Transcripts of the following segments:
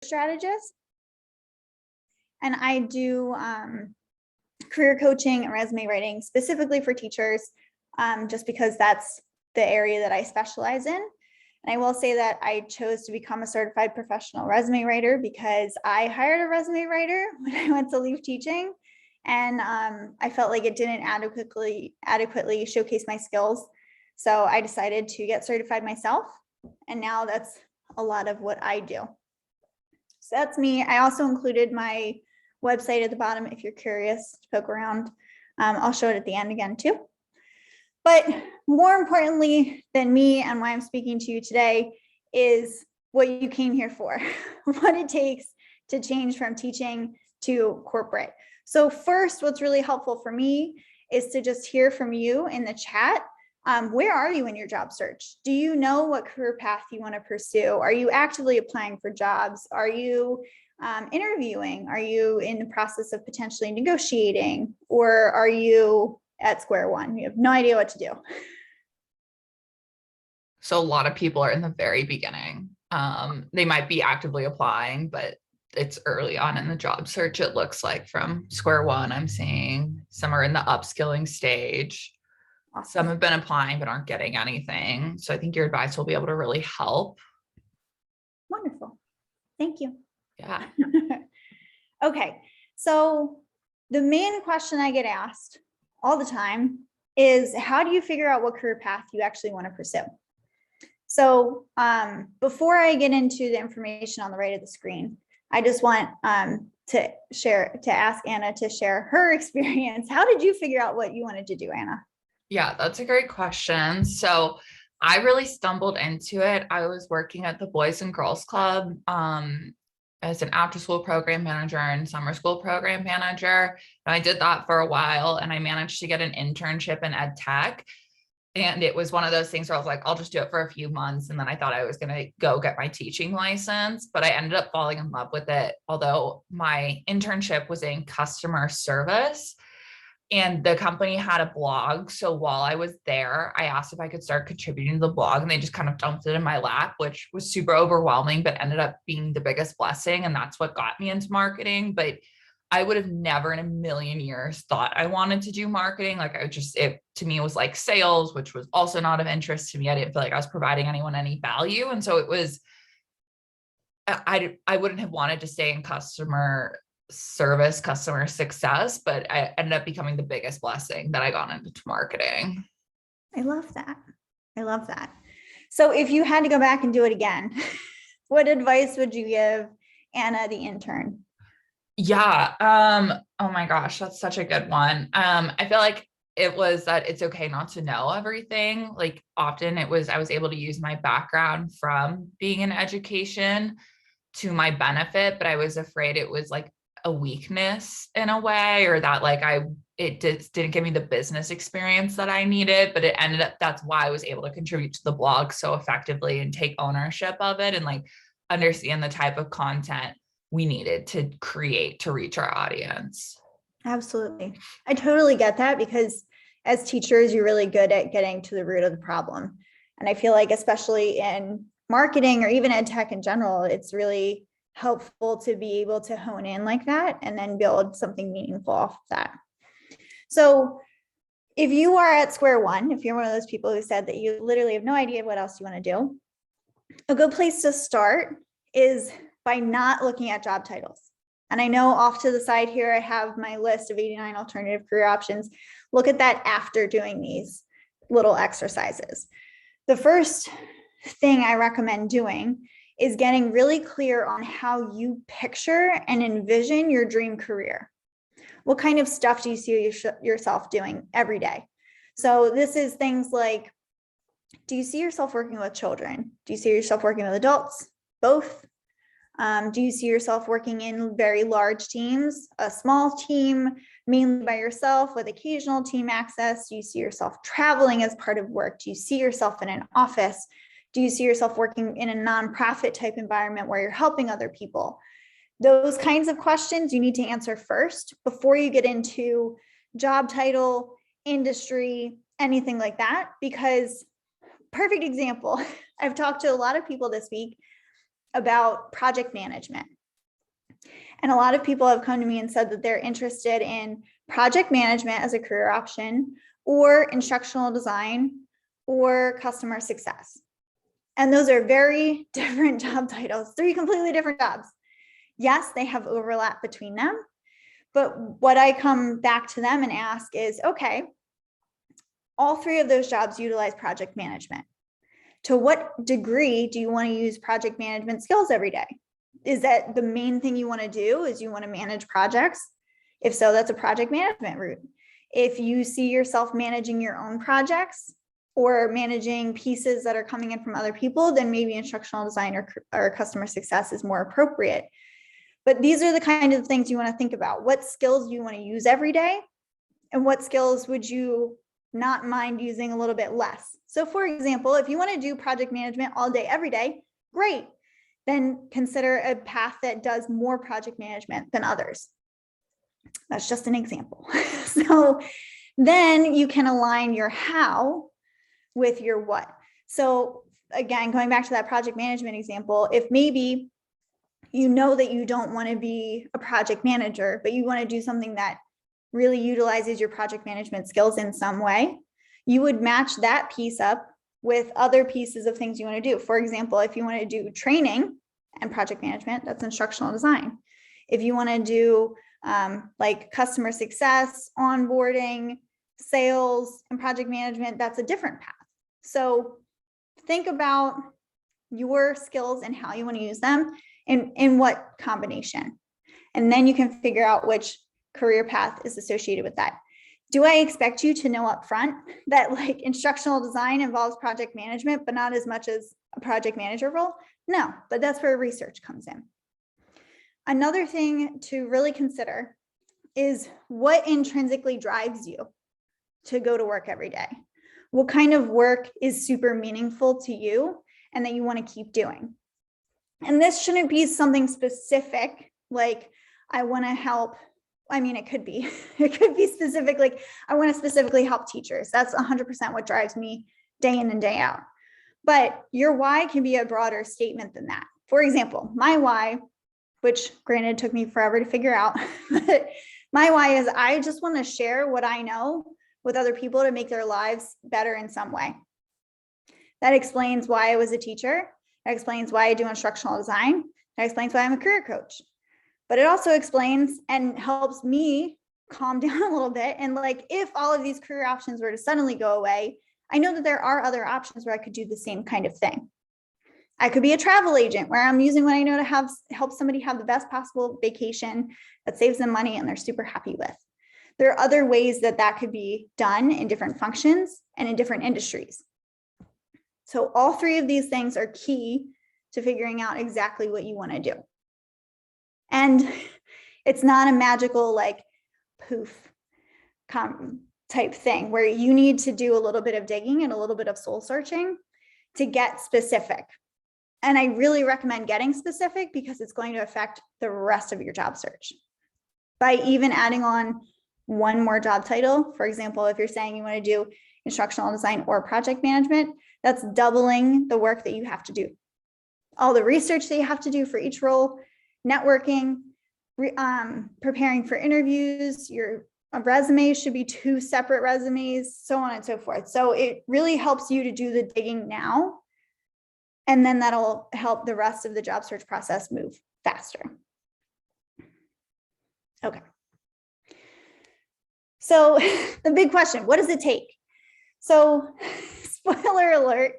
strategist. And I do career coaching and resume writing specifically for teachers, just because that's the area that I specialize in. And I will say that I chose to become a certified professional resume writer because I hired a resume writer when I went to leave teaching. And I felt like it didn't adequately showcase my skills. So I decided to get certified myself. And now that's a lot of what I do. So that's me. I also included my website at the bottom if you're curious to poke around. I'll show it at the end again too. But more importantly than me and why I'm speaking to you today is what you came here for, what it takes to change from teaching to corporate. So first, what's really helpful for me is to just hear from you in the chat. Where are you in your job search? Do you know what career path you want to pursue? Are you actively applying for jobs? Are you interviewing? Are you in the process of potentially negotiating? Or are you at square one? You have no idea what to do. So a lot of people are in the very beginning. They might be actively applying, but it's early on in the job search. It looks like from square one, I'm seeing some are in the upskilling stage. Awesome. Some have been applying but aren't getting anything. So I think your advice will be able to really help. Wonderful. Thank you. Yeah. Okay. So the main question I get asked all the time is, how do you figure out what career path you actually want to pursue? So before I get into the information on the right of the screen, I just want to ask Anna to share her experience. How did you figure out what you wanted to do, Anna? Yeah, that's a great question. So I really stumbled into it. I was working at the Boys and Girls Club as an after school program manager and summer school program manager. And I did that for a while, and I managed to get an internship in ed tech. And it was one of those things where I was like, I'll just do it for a few months. And then I thought I was going to go get my teaching license, but I ended up falling in love with it. Although my internship was in customer service and the company had a blog. So while I was there, I asked if I could start contributing to the blog, and they just kind of dumped it in my lap, which was super overwhelming, but ended up being the biggest blessing. And that's what got me into marketing. But I would have never in a million years thought I wanted to do marketing. Like it to me, it was like sales, which was also not of interest to me. I didn't feel like I was providing anyone any value. And so it was, I wouldn't have wanted to stay in customer service, customer success, but I ended up becoming the biggest blessing that I got into marketing. I love that. I love that. So if you had to go back and do it again, what advice would you give Anna, the intern? Yeah. Oh my gosh, that's such a good one. I feel like it was that it's okay not to know everything. Like often I was able to use my background from being in education to my benefit, but I was afraid it was like a weakness in a way, or that like it didn't give me the business experience that I needed, but it ended up, that's why I was able to contribute to the blog so effectively and take ownership of it and like understand the type of content we needed to create to reach our audience. Absolutely. I totally get that, because as teachers, you're really good at getting to the root of the problem. And I feel like, especially in marketing or even ed tech in general, it's really helpful to be able to hone in like that and then build something meaningful off of that. So if you are at square one, if you're one of those people who said that you literally have no idea what else you want to do, a good place to start is by not looking at job titles. And I know off to the side here, I have my list of 89 alternative career options. Look at that after doing these little exercises. The first thing I recommend doing is getting really clear on how you picture and envision your dream career. What kind of stuff do you see yourself doing every day? So this is things like, do you see yourself working with children? Do you see yourself working with adults? Both? Do you see yourself working in very large teams, a small team, mainly by yourself with occasional team access? Do you see yourself traveling as part of work? Do you see yourself in an office? Do you see yourself working in a nonprofit type environment where you're helping other people? Those kinds of questions you need to answer first before you get into job title, industry, anything like that. Because, perfect example, I've talked to a lot of people this week about project management. And a lot of people have come to me and said that they're interested in project management as a career option, or instructional design, or customer success. And those are very different job titles, 3 completely different jobs. Yes, they have overlap between them, but what I come back to them and ask is, okay, all 3 of those jobs utilize project management. To what degree do you want to use project management skills every day? Is that the main thing you want to do, is you want to manage projects? If so, that's a project management route. If you see yourself managing your own projects or managing pieces that are coming in from other people, then maybe instructional design or customer success is more appropriate. But these are the kind of things you want to think about. What skills do you want to use every day? And what skills would you not mind using a little bit less? So for example, if you want to do project management all day, every day, great. Then consider a path that does more project management than others. That's just an example. So then you can align your how with your what. So again, going back to that project management example, if maybe you know that you don't want to be a project manager, but you want to do something that really utilizes your project management skills in some way, you would match that piece up with other pieces of things you want to do. For example, if you want to do training and project management, that's instructional design. If you want to do like customer success, onboarding, sales, and project management, that's a different path. So think about your skills and how you want to use them and in what combination. And then you can figure out which career path is associated with that. Do I expect you to know up front that like instructional design involves project management, but not as much as a project manager role? No, but that's where research comes in. Another thing to really consider is what intrinsically drives you to go to work every day. What kind of work is super meaningful to you and that you want to keep doing? And this shouldn't be something specific, like I want to help. I mean, it could be specific, like I want to specifically help teachers. That's 100% what drives me day in and day out. But your why can be a broader statement than that. For example, my why, which granted took me forever to figure out, but my why is I just want to share what I know with other people to make their lives better in some way. That explains why I was a teacher. That explains why I do instructional design. That explains why I'm a career coach. But it also explains and helps me calm down a little bit. And like, if all of these career options were to suddenly go away, I know that there are other options where I could do the same kind of thing. I could be a travel agent where I'm using what I know to help somebody have the best possible vacation that saves them money and they're super happy with. There are other ways that that could be done in different functions and in different industries. So all 3 of these things are key to figuring out exactly what you want to do. And it's not a magical like poof type thing where you need to do a little bit of digging and a little bit of soul searching to get specific. And I really recommend getting specific because it's going to affect the rest of your job search. By even adding on one more job title, for example, if you're saying you want to do instructional design or project management, that's doubling the work that you have to do. All the research that you have to do for each role, networking, preparing for interviews, your resume should be 2 separate resumes, so on and so forth. So it really helps you to do the digging now, and then that'll help the rest of the job search process move faster. Okay. So the big question, what does it take? So spoiler alert,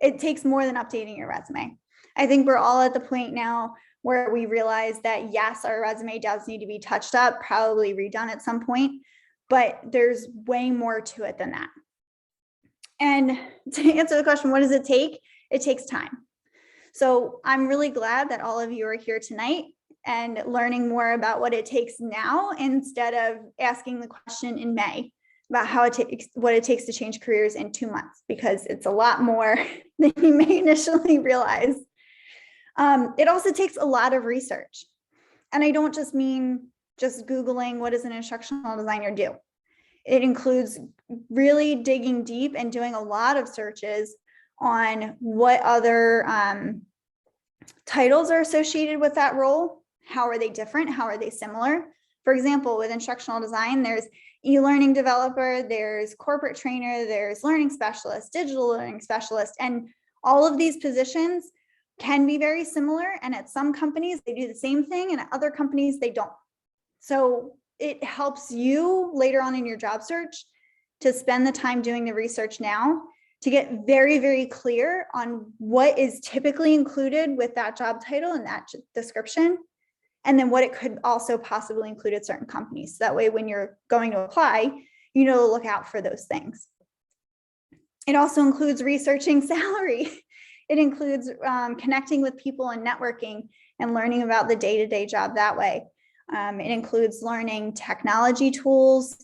it takes more than updating your resume. I think we're all at the point now where we realize that yes, our resume does need to be touched up, probably redone at some point, but there's way more to it than that. And to answer the question, what does it take? It takes time. So I'm really glad that all of you are here tonight and learning more about what it takes now instead of asking the question in May about what it takes to change careers in 2 months, because it's a lot more than you may initially realize. It also takes a lot of research. And I don't just mean just Googling what does an instructional designer do. It includes really digging deep and doing a lot of searches on what other Titles are associated with that role. How are they different? How are they similar? For example, with instructional design, there's e-learning developer, there's corporate trainer, there's learning specialist, digital learning specialist, and all of these positions can be very similar. And at some companies, they do the same thing, and at other companies, they don't. So it helps you later on in your job search to spend the time doing the research now to get very, very clear on what is typically included with that job title and that description, and then what it could also possibly include at certain companies. So that way, when you're going to apply, you know to look out for those things. It also includes researching salary. It includes connecting with people and networking and learning about the day-to-day job that way. It includes learning technology tools,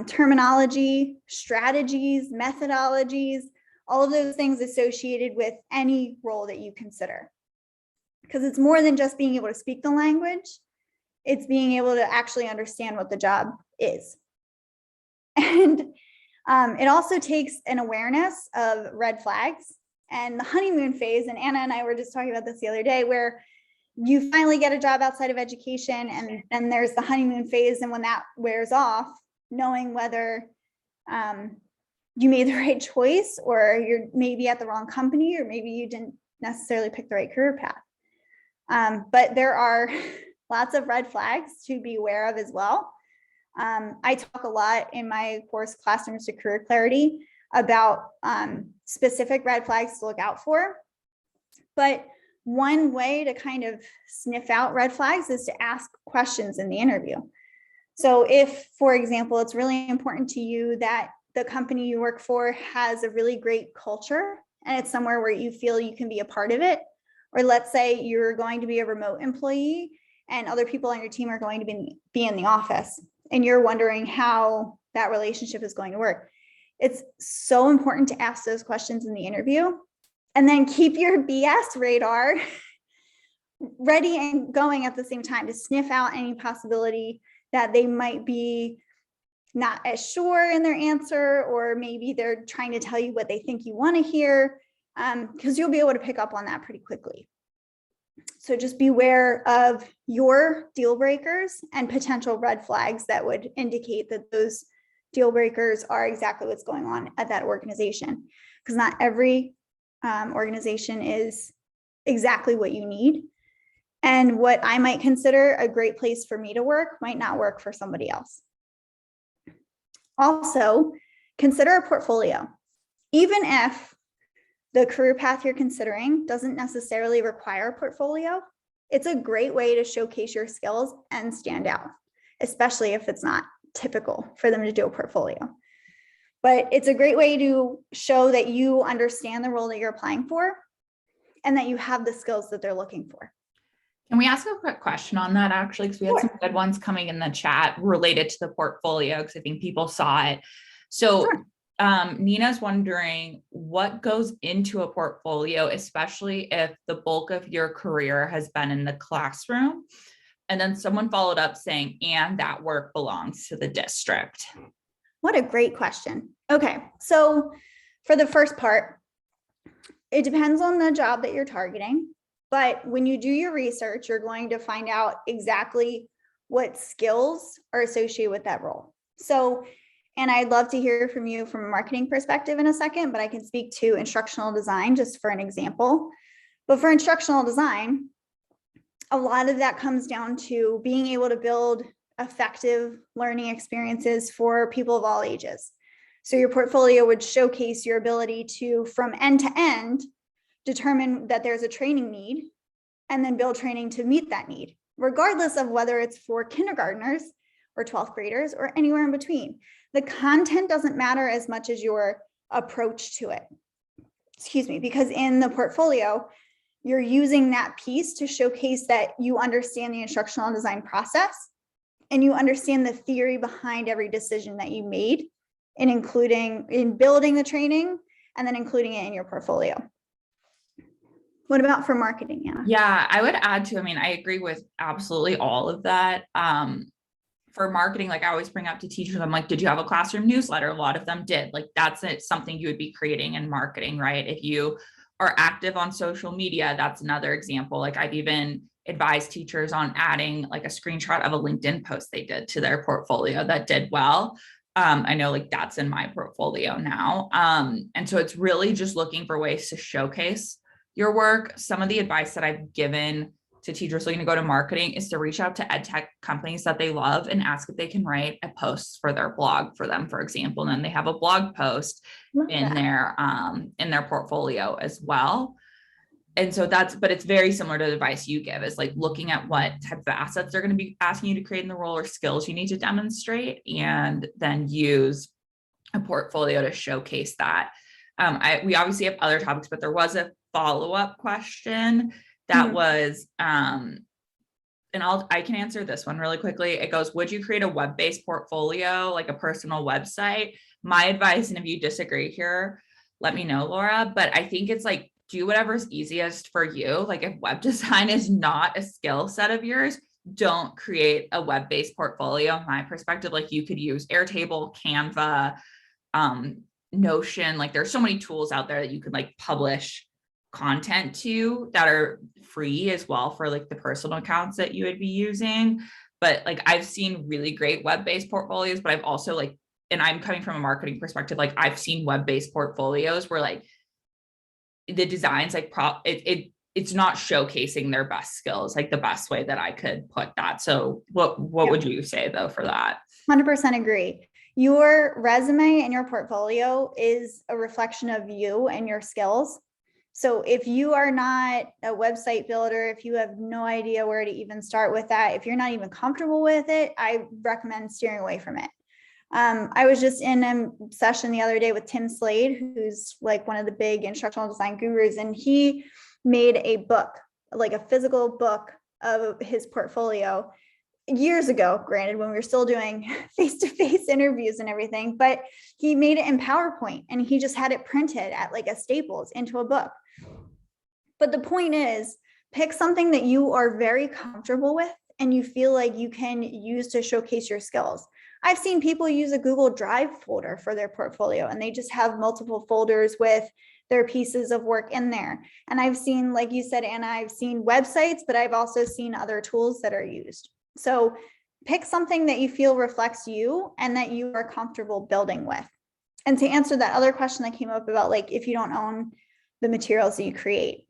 terminology, strategies, methodologies, all of those things associated with any role that you consider. Because it's more than just being able to speak the language, it's being able to actually understand what the job is. And it also takes an awareness of red flags and the honeymoon phase. And Anna and I were just talking about this the other day, where you finally get a job outside of education, and then there's the honeymoon phase. And when that wears off, knowing whether you made the right choice, or you're maybe at the wrong company, or maybe you didn't necessarily pick the right career path. But there are lots of red flags to be aware of as well. I talk a lot in my course, Classrooms to Career Clarity, about specific red flags to look out for. But one way to kind of sniff out red flags is to ask questions in the interview. So if, for example, it's really important to you that the company you work for has a really great culture and it's somewhere where you feel you can be a part of it, or let's say you're going to be a remote employee and other people on your team are going to be in the office, and you're wondering how that relationship is going to work. It's so important to ask those questions in the interview, and then keep your BS radar ready and going at the same time to sniff out any possibility that they might be not as sure in their answer, or maybe they're trying to tell you what they think you want to hear, because you'll be able to pick up on that pretty quickly. So just beware of your deal breakers and potential red flags that would indicate that those deal breakers are exactly what's going on at that organization, because not every organization is exactly what you need. And what I might consider a great place for me to work might not work for somebody else. Also, consider a portfolio. Even if the career path you're considering doesn't necessarily require a portfolio, it's a great way to showcase your skills and stand out, especially if it's not typical for them to do a portfolio. But it's a great way to show that you understand the role that you're applying for and that you have the skills that they're looking for. Can we ask a quick question on that, actually? Because we had some good ones coming in the chat related to the portfolio, because I think people saw it. So Nina's wondering what goes into a portfolio, especially if the bulk of your career has been in the classroom. And then someone followed up saying, and that work belongs to the district. What a great question. Okay, so for the first part, it depends on the job that you're targeting. But when you do your research, you're going to find out exactly what skills are associated with that role. So, and I'd love to hear from you from a marketing perspective in a second, but I can speak to instructional design just for an example. But for instructional design, a lot of that comes down to being able to build effective learning experiences for people of all ages. So your portfolio would showcase your ability to, from end to end, determine that there's a training need and then build training to meet that need, regardless of whether it's for kindergartners or 12th graders or anywhere in between. The content doesn't matter as much as your approach to it. Excuse me, because in the portfolio, you're using that piece to showcase that you understand the instructional design process and you understand the theory behind every decision that you made in building the training and then including it in your portfolio. What about for marketing, Anna? Yeah, I would add to, I agree with absolutely all of that. For marketing, like I always bring up to teachers, I'm like, did you have a classroom newsletter? A lot of them did. Like that's something you would be creating in marketing, right? If you are active on social media, that's another example. Like I've even advised teachers on adding like a screenshot of a LinkedIn post they did to their portfolio that did well. I know like that's in my portfolio now. And so it's really just looking for ways to showcase your work. Some of the advice that I've given to teachers looking to go to marketing is to reach out to ed tech companies that they love and ask if they can write a post for their blog for them, for example. And then they have a blog post in their portfolio as well. And so but it's very similar to the advice you give, is like looking at what type of assets they're going to be asking you to create in the role or skills you need to demonstrate, and then use a portfolio to showcase that. We obviously have other topics, but there was a follow-up question that was, and I can answer this one really quickly. It goes, would you create a web-based portfolio, like a personal website? My advice, and if you disagree here, let me know, Laura, but I think it's like, do whatever's easiest for you. Like if web design is not a skill set of yours, don't create a web-based portfolio. In my perspective, like you could use Airtable, Canva, Notion. Like there's so many tools out there that you could like publish content to that are free as well for like the personal accounts that you would be using. But like I've seen really great web-based portfolios, but I've also like, and I'm coming from a marketing perspective, like I've seen web-based portfolios where like the designs like it's not showcasing their best skills, like the best way that I could put that. So what would you say though for that? 100% agree. Your resume and your portfolio is a reflection of you and your skills. So if you are not a website builder, if you have no idea where to even start with that, if you're not even comfortable with it, I recommend steering away from it. I was just in a session the other day with Tim Slade, who's like one of the big instructional design gurus, and he made a book, like a physical book of his portfolio years ago, granted, when we were still doing face-to-face interviews and everything, but he made it in PowerPoint and he just had it printed at like a Staples into a book. But the point is, pick something that you are very comfortable with and you feel like you can use to showcase your skills. I've seen people use a Google Drive folder for their portfolio and they just have multiple folders with their pieces of work in there. And I've seen, like you said, Anna, I've seen websites, but I've also seen other tools that are used. So pick something that you feel reflects you and that you are comfortable building with. And to answer that other question that came up about like, if you don't own the materials that you create,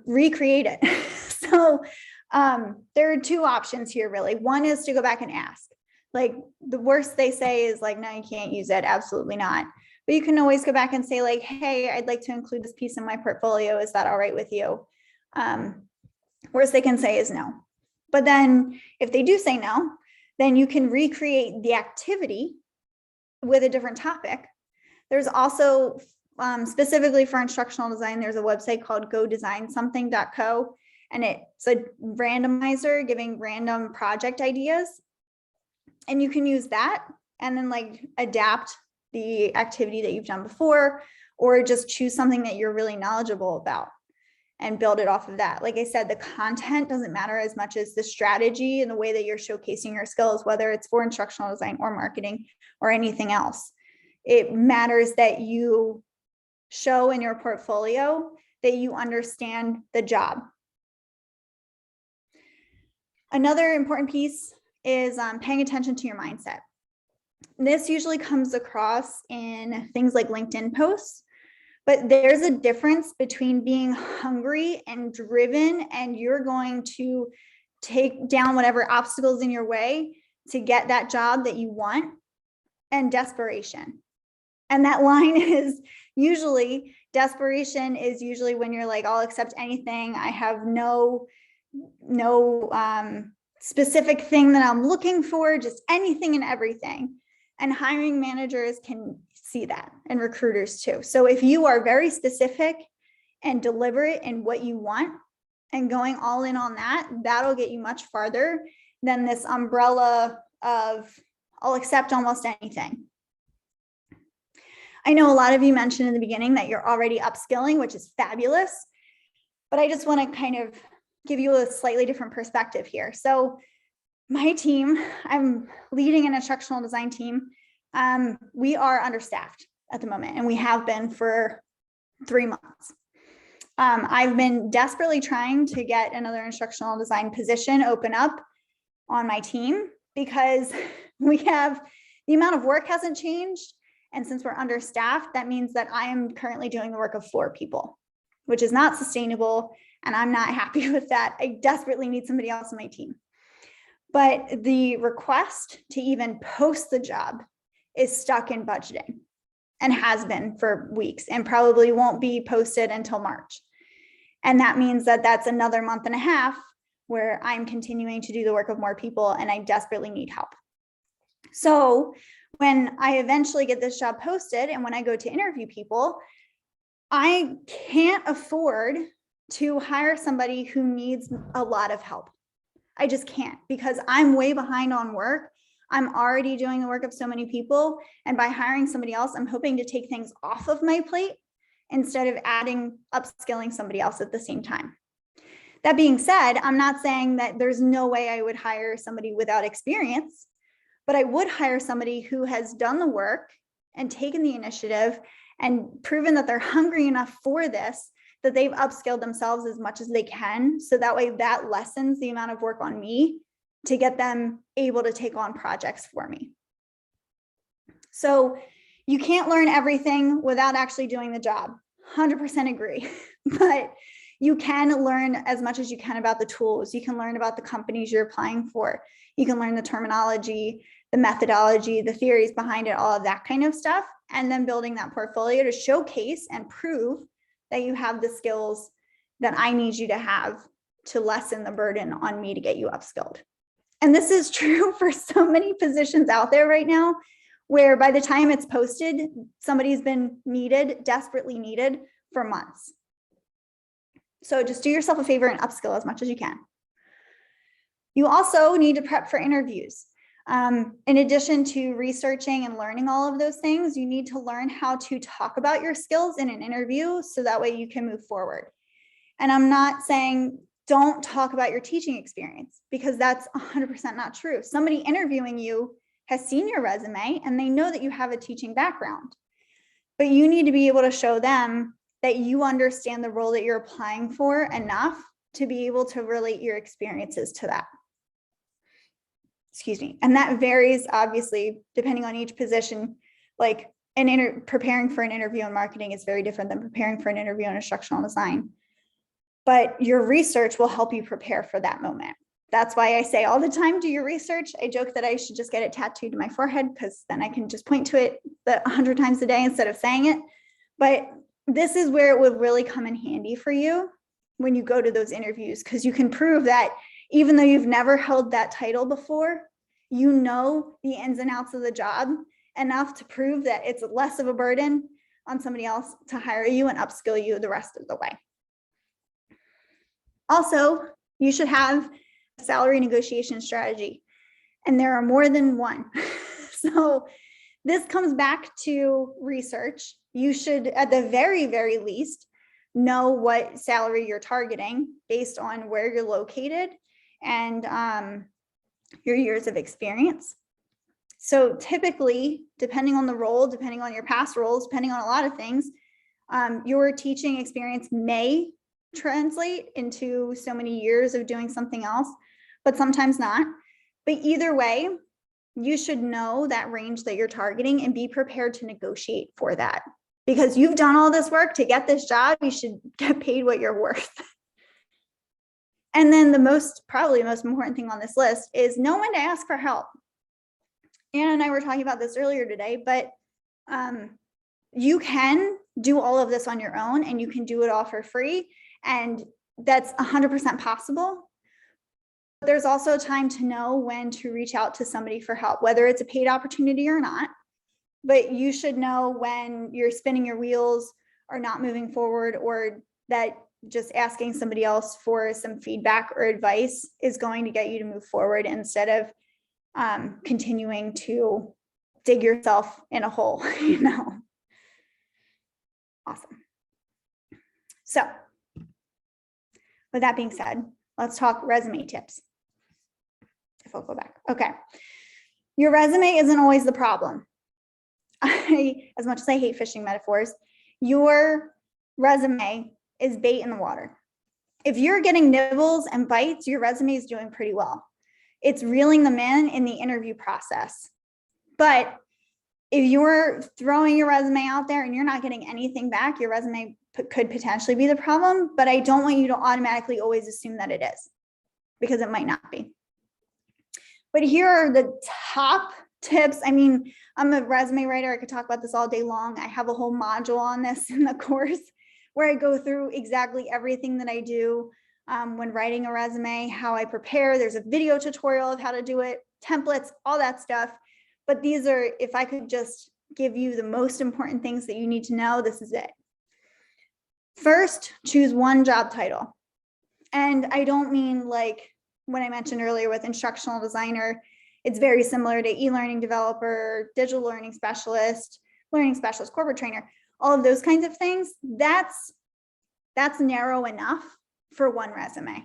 recreate it. So there are two options here, really. One is to go back and ask. Like the worst they say is like, no, you can't use it. Absolutely not. But you can always go back and say like, hey, I'd like to include this piece in my portfolio. Is that all right with you? Worst they can say is no. But then if they do say no, then you can recreate the activity with a different topic. There's also specifically for instructional design, there's a website called godesignSomething.co, and it's a randomizer giving random project ideas. And you can use that and then like adapt the activity that you've done before, or just choose something that you're really knowledgeable about and build it off of that. Like I said, the content doesn't matter as much as the strategy and the way that you're showcasing your skills, whether it's for instructional design or marketing or anything else. It matters that you show in your portfolio that you understand the job. Another important piece is paying attention to your mindset. This usually comes across in things like LinkedIn posts, but there's a difference between being hungry and driven, and you're going to take down whatever obstacles in your way to get that job that you want, and desperation. And that line is usually, desperation is usually when you're like, I'll accept anything. I have no specific thing that I'm looking for, just anything and everything. And hiring managers can see that, and recruiters too. So if you are very specific and deliberate in what you want and going all in on that, that'll get you much farther than this umbrella of I'll accept almost anything. I know a lot of you mentioned in the beginning that you're already upskilling, which is fabulous, but I just want to kind of give you a slightly different perspective here. So my team, I'm leading an instructional design team. We are understaffed at the moment, and we have been for 3 months. I've been desperately trying to get another instructional design position open up on my team because the amount of work hasn't changed. And since we're understaffed, that means that I am currently doing the work of 4 people, which is not sustainable. And I'm not happy with that. I desperately need somebody else on my team. But the request to even post the job is stuck in budgeting and has been for weeks and probably won't be posted until March. And that means that that's another month and a half where I'm continuing to do the work of more people and I desperately need help. So when I eventually get this job posted and when I go to interview people, I can't afford to hire somebody who needs a lot of help. I just can't, because I'm way behind on work. I'm already doing the work of so many people. And by hiring somebody else, I'm hoping to take things off of my plate instead of upskilling somebody else at the same time. That being said, I'm not saying that there's no way I would hire somebody without experience, but I would hire somebody who has done the work and taken the initiative and proven that they're hungry enough for this, that they've upskilled themselves as much as they can. So that way that lessens the amount of work on me to get them able to take on projects for me. So you can't learn everything without actually doing the job. 100% agree. But you can learn as much as you can about the tools. You can learn about the companies you're applying for. You can learn the terminology, the methodology, the theories behind it, all of that kind of stuff. And then building that portfolio to showcase and prove that you have the skills that I need you to have to lessen the burden on me to get you upskilled. And this is true for so many positions out there right now, where by the time it's posted, somebody's been desperately needed for months. So just do yourself a favor and upskill as much as you can. You also need to prep for interviews. In addition to researching and learning all of those things, you need to learn how to talk about your skills in an interview so that way you can move forward. And I'm not saying don't talk about your teaching experience, because that's 100% not true. Somebody interviewing you has seen your resume and they know that you have a teaching background, but you need to be able to show them that you understand the role that you're applying for enough to be able to relate your experiences to that. Excuse me. And that varies obviously depending on each position. Like preparing for an interview in marketing is very different than preparing for an interview in instructional design. But your research will help you prepare for that moment. That's why I say all the time, do your research. I joke that I should just get it tattooed to my forehead because then I can just point to it 100 times a day instead of saying it. But this is where it would really come in handy for you when you go to those interviews, because you can prove that even though you've never held that title before, you know the ins and outs of the job enough to prove that it's less of a burden on somebody else to hire you and upskill you the rest of the way. Also, you should have a salary negotiation strategy, and there are more than one. So this comes back to research. You should, at the very, very least, know what salary you're targeting based on where you're located and your years of experience. So typically, depending on the role, depending on your past roles, depending on a lot of things, your teaching experience may translate into so many years of doing something else, but sometimes not. But either way, you should know that range that you're targeting and be prepared to negotiate for that. Because you've done all this work to get this job, you should get paid what you're worth. And then probably the most important thing on this list is know when to ask for help. Anna and I were talking about this earlier today, but you can do all of this on your own and you can do it all for free. And that's 100% possible. There's also time to know when to reach out to somebody for help, whether it's a paid opportunity or not. But you should know when you're spinning your wheels or not moving forward, or that just asking somebody else for some feedback or advice is going to get you to move forward instead of continuing to dig yourself in a hole, you know. Awesome. So with that being said, let's talk resume tips. If I'll go back. Okay. Your resume isn't always the problem. As much as I hate fishing metaphors, your resume is bait in the water. If you're getting nibbles and bites, your resume is doing pretty well. It's reeling them in the interview process. But if you're throwing your resume out there and you're not getting anything back, your resume could potentially be the problem, but I don't want you to automatically always assume that it is, because it might not be. But here are the top tips. I mean, I'm a resume writer. I could talk about this all day long. I have a whole module on this in the course where I go through exactly everything that I do when writing a resume, how I prepare. There's a video tutorial of how to do it, templates, all that stuff. But these are, if I could just give you the most important things that you need to know, this is it. First, choose one job title. And I don't mean like when I mentioned earlier with instructional designer, it's very similar to e-learning developer, digital learning specialist, corporate trainer, all of those kinds of things. That's narrow enough for one resume,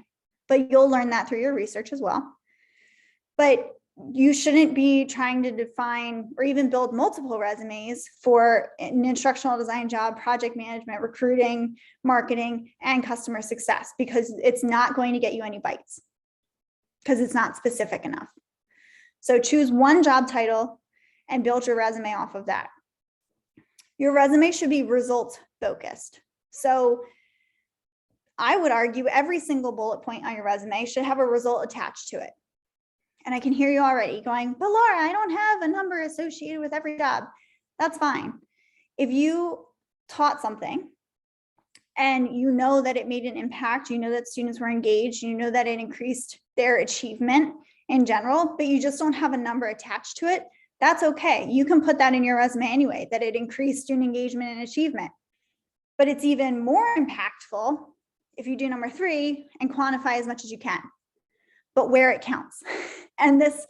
but you'll learn that through your research as well. But you shouldn't be trying to define or even build multiple resumes for an instructional design job, project management, recruiting, marketing, and customer success, because it's not going to get you any bites because it's not specific enough. So choose one job title and build your resume off of that. Your resume should be results focused. So I would argue every single bullet point on your resume should have a result attached to it. And I can hear you already going, but Laura, I don't have a number associated with every job. That's fine. If you taught something and you know that it made an impact, you know that students were engaged, you know that it increased their achievement in general, but you just don't have a number attached to it, that's okay. You can put that in your resume anyway, that it increased student engagement and achievement. But it's even more impactful if you do number 3 and quantify as much as you can, but where it counts. And this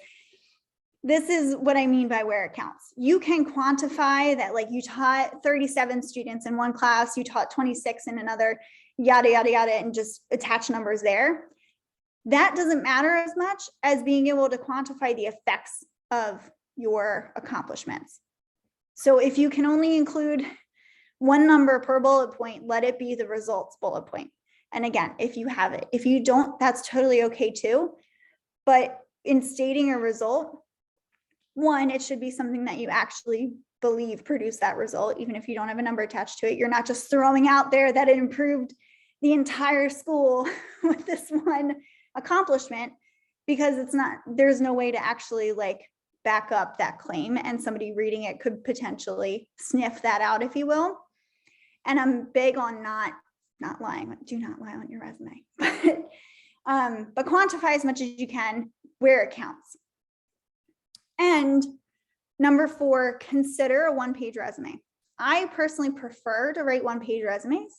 is what I mean by where it counts. You can quantify that, like you taught 37 students in one class, you taught 26 in another, yada, yada, yada, and just attach numbers there. That doesn't matter as much as being able to quantify the effects of your accomplishments. So if you can only include one number per bullet point, let it be the results bullet point. And again, if you have it, if you don't, that's totally okay too. But in stating a result, one, it should be something that you actually believe produced that result, even if you don't have a number attached to it. You're not just throwing out there that it improved the entire school with this one accomplishment, because it's not, there's no way to actually like back up that claim, and somebody reading it could potentially sniff that out, if you will. And I'm big on not lying. Do not lie on your resume, but quantify as much as you can where it counts. And number 4, consider a one-page resume. I personally prefer to write one-page resumes,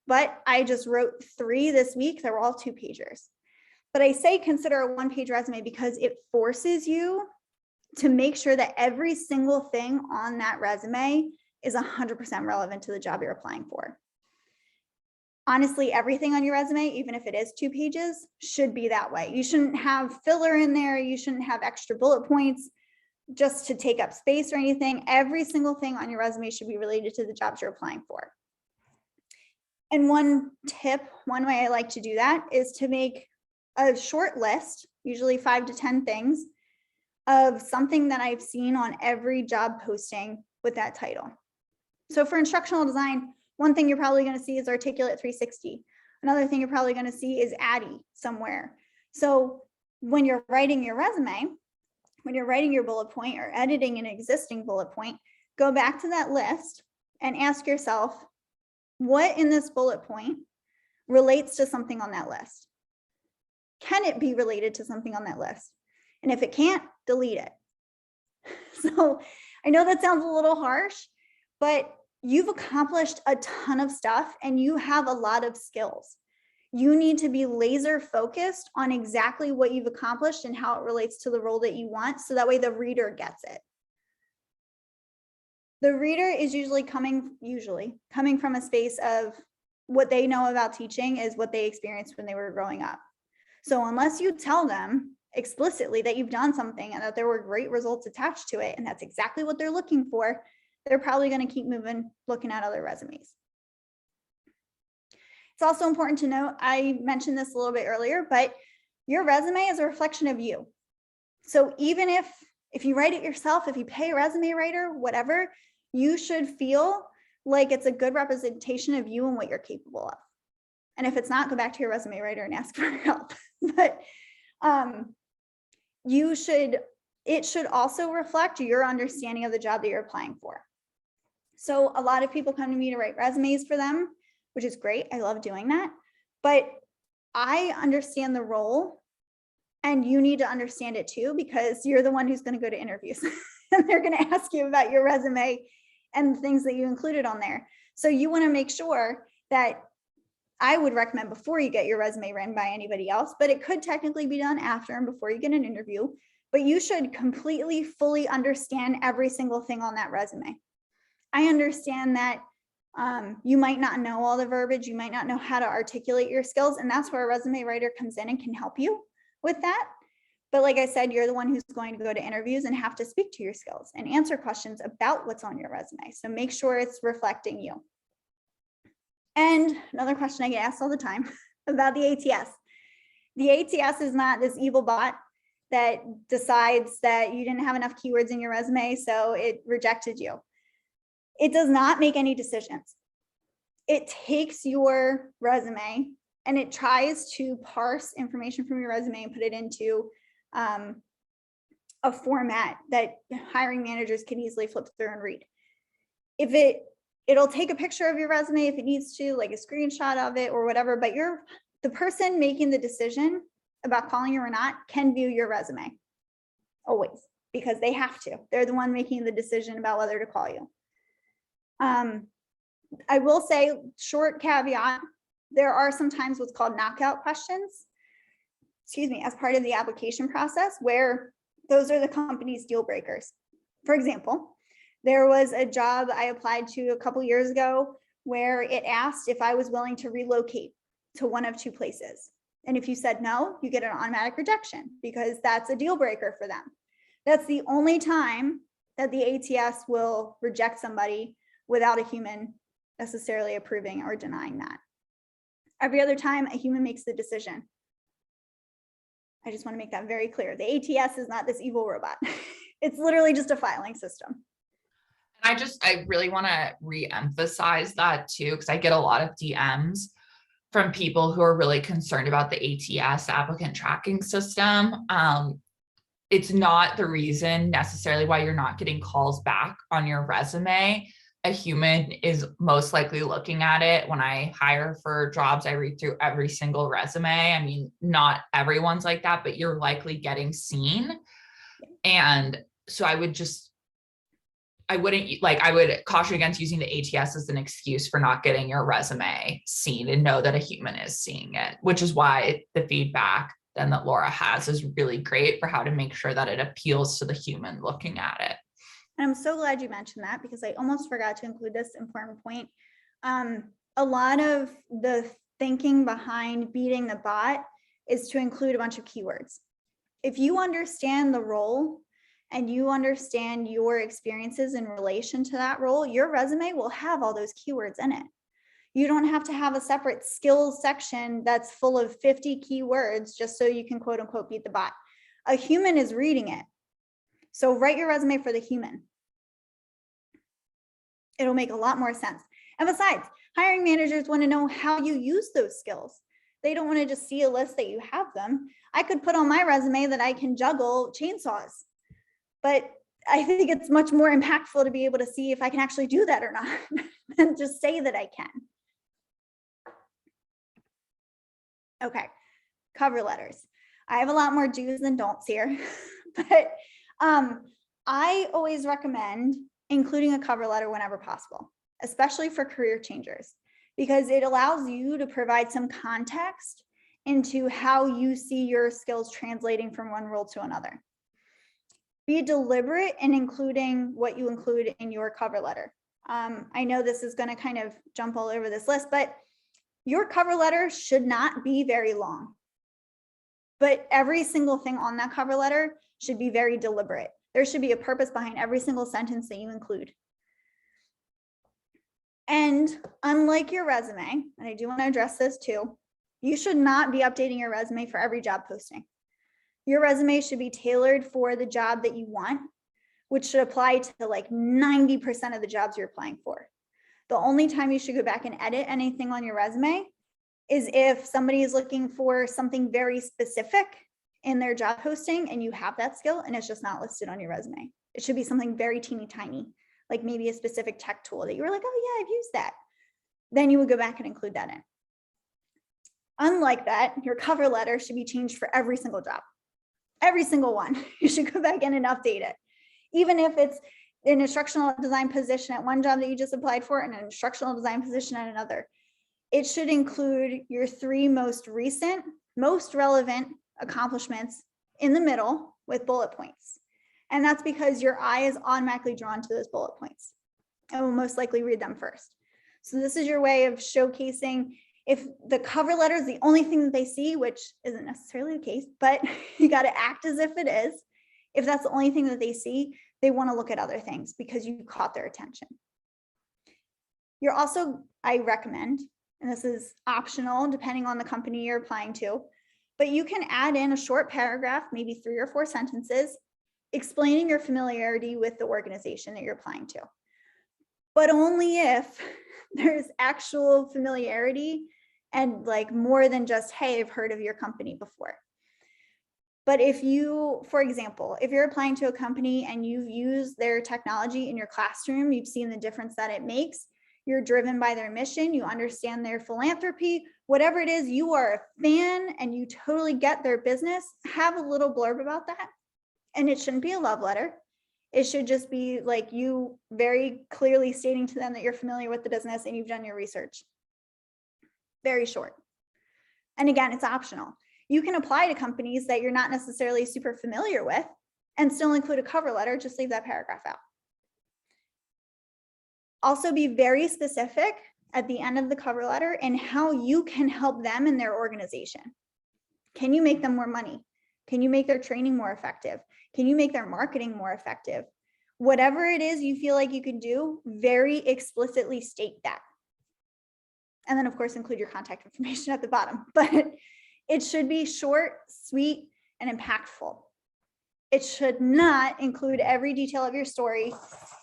but I just wrote 3 this week that were all 2-pagers. But I say consider a one-page resume because it forces you to make sure that every single thing on that resume is 100% relevant to the job you're applying for. Honestly, everything on your resume, even if it is 2 pages, should be that way. You shouldn't have filler in there. You shouldn't have extra bullet points just to take up space or anything. Every single thing on your resume should be related to the jobs you're applying for. And one tip, one way I like to do that is to make a short list, usually 5 to 10 things, of something that I've seen on every job posting with that title. So for instructional design, one thing you're probably going to see is Articulate 360. Another thing you're probably going to see is Addy somewhere. So when you're writing your resume, when you're writing your bullet point or editing an existing bullet point, go back to that list and ask yourself, what in this bullet point relates to something on that list? Can it be related to something on that list? And if it can't, delete it. So I know that sounds a little harsh, but you've accomplished a ton of stuff and you have a lot of skills. You need to be laser focused on exactly what you've accomplished and how it relates to the role that you want, so that way the reader gets it. The reader is usually coming from a space of what they know about teaching is what they experienced when they were growing up. So unless you tell them explicitly that you've done something and that there were great results attached to it, and that's exactly what they're looking for, they're probably going to keep moving, looking at other resumes. It's also important to note, I mentioned this a little bit earlier, but your resume is a reflection of you. So even if you write it yourself, if you pay a resume writer, whatever, you should feel like it's a good representation of you and what you're capable of. And if it's not, go back to your resume writer and ask for help. But it should also reflect your understanding of the job that you're applying for. So a lot of people come to me to write resumes for them, which is great. I love doing that. But I understand the role, and you need to understand it too, because you're the one who's going to go to interviews and they're going to ask you about your resume and the things that you included on there. So you want to make sure that, I would recommend before you get your resume written by anybody else, but it could technically be done after and before you get an interview. But you should completely, fully understand every single thing on that resume. I understand that you might not know all the verbiage, you might not know how to articulate your skills, and that's where a resume writer comes in and can help you with that. But like I said, you're the one who's going to go to interviews and have to speak to your skills and answer questions about what's on your resume. So make sure it's reflecting you. And another question I get asked all the time about the ATS. The ATS is not this evil bot that decides that you didn't have enough keywords in your resume, so it rejected you. It does not make any decisions. It takes your resume and it tries to parse information from your resume and put it into a format that hiring managers can easily flip through and read. It'll take a picture of your resume if it needs to, like a screenshot of it or whatever, but the person making the decision about calling you or not can view your resume always, because they have to. They're the one making the decision about whether to call you. I will say, short caveat, there are sometimes what's called knockout questions, as part of the application process, where those are the company's deal breakers. For example, there was a job I applied to a couple years ago where it asked if I was willing to relocate to one of two places. And if you said no, you get an automatic rejection because that's a deal breaker for them. That's the only time that the ATS will reject somebody without a human necessarily approving or denying that. Every other time, a human makes the decision. I just want to make that very clear. The ATS is not this evil robot. It's literally just a filing system. I really want to re-emphasize that too, because I get a lot of DMs from people who are really concerned about the ATS, applicant tracking system. It's not the reason necessarily why you're not getting calls back on your resume. A human is most likely looking at it. When I hire for jobs, I read through every single resume. I mean, not everyone's like that, but you're likely getting seen. And so I would caution against using the ATS as an excuse for not getting your resume seen, and know that a human is seeing it, which is why the feedback then that Laura has is really great for how to make sure that it appeals to the human looking at it. And I'm so glad you mentioned that, because I almost forgot to include this important point. A lot of the thinking behind beating the bot is to include a bunch of keywords. If you understand the role and you understand your experiences in relation to that role, your resume will have all those keywords in it. You don't have to have a separate skills section that's full of 50 keywords just so you can quote unquote beat the bot. A human is reading it. So write your resume for the human. It'll make a lot more sense. And besides, hiring managers want to know how you use those skills. They don't want to just see a list that you have them. I could put on my resume that I can juggle chainsaws, but I think it's much more impactful to be able to see if I can actually do that or not than just say that I can. Okay, cover letters. I have a lot more do's than don'ts here, but I always recommend including a cover letter whenever possible, especially for career changers, because it allows you to provide some context into how you see your skills translating from one role to another. Be deliberate in including what you include in your cover letter. I know this is going to kind of jump all over this list, but your cover letter should not be very long. But every single thing on that cover letter should be very deliberate. There should be a purpose behind every single sentence that you include. And unlike your resume, and I do want to address this too, you should not be updating your resume for every job posting. Your resume should be tailored for the job that you want, which should apply to like 90% of the jobs you're applying for. The only time you should go back and edit anything on your resume is if somebody is looking for something very specific in their job posting and you have that skill and it's just not listed on your resume. It should be something very teeny tiny, like maybe a specific tech tool that you were like, oh yeah, I've used that. Then you would go back and include that in. Unlike that, your cover letter should be changed for every single job. Every single one. You should go back in and update it. Even if it's an instructional design position at one job that you just applied for and an instructional design position at another. It should include your 3 most recent, most relevant accomplishments in the middle with bullet points. And that's because your eye is automatically drawn to those bullet points and will most likely read them first. So this is your way of showcasing. If the cover letter is the only thing that they see, which isn't necessarily the case, but you got to act as if it is. If that's the only thing that they see, they want to look at other things because you caught their attention. You're also, I recommend, and this is optional depending on the company you're applying to, but you can add in a short paragraph, maybe 3 or 4 sentences, explaining your familiarity with the organization that you're applying to. But only if there's actual familiarity and like more than just, hey, I've heard of your company before. But if you, for example, if you're applying to a company and you've used their technology in your classroom, you've seen the difference that it makes, you're driven by their mission, you understand their philanthropy, whatever it is, you are a fan and you totally get their business, have a little blurb about that. And it shouldn't be a love letter. It should just be like you very clearly stating to them that you're familiar with the business and you've done your research. Very short. And again, it's optional. You can apply to companies that you're not necessarily super familiar with and still include a cover letter, just leave that paragraph out. Also be very specific at the end of the cover letter in how you can help them in their organization. Can you make them more money? Can you make their training more effective? Can you make their marketing more effective? Whatever it is you feel like you can do, very explicitly state that. And then of course, include your contact information at the bottom, but it should be short, sweet, and impactful. It should not include every detail of your story.